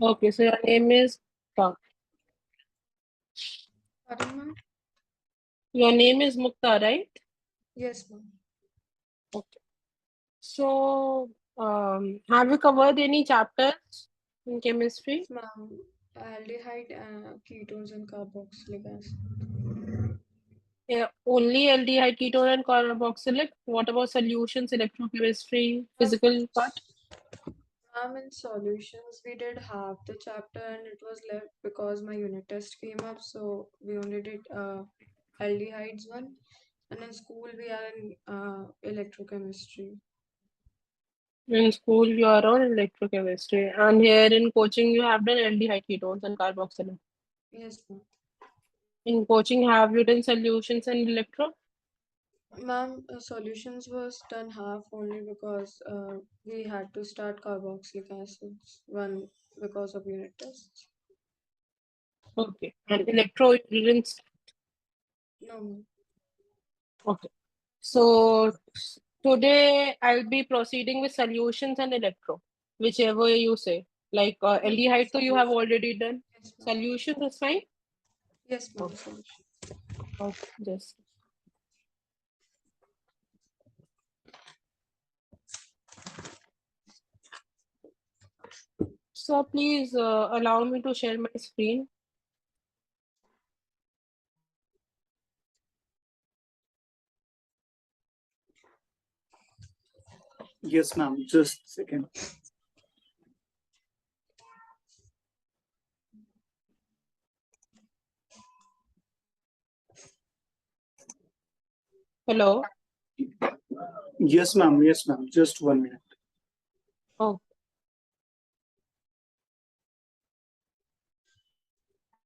Okay, so your name is Mukta. Pardon, ma'am? Your name is Mukta, right? Yes, ma'am. Okay. So, have you covered any chapters in chemistry? Ma'am, aldehyde, ketones, and carboxylic acid. Yeah, only aldehyde, ketone, and carboxylic. What about solutions, electrochemistry, physical part? In solutions, we did half the chapter and it was left because my unit test came up. So we only did aldehydes one. And in school, we are in electrochemistry. In school, you are on electrochemistry, and here in coaching, you have done aldehyde, ketones, and carboxylic. Yes, ma'am. In coaching, have you done solutions and electro? Ma'am, solutions was done half only because we had to start carboxylic acids one because of unit tests. Okay. And electro, you didn't. No, ma'am. Okay. So today I'll be proceeding with solutions and electro, whichever you say. Like aldehyde, so you have Solution. already done. Yes, ma'am. Solutions is fine. Yes, ma'am. Okay. Solution. Okay. Just so please allow me to share my screen. Yes, ma'am. Just a second. Hello. Yes, ma'am. Yes, ma'am. Just 1 minute. Oh,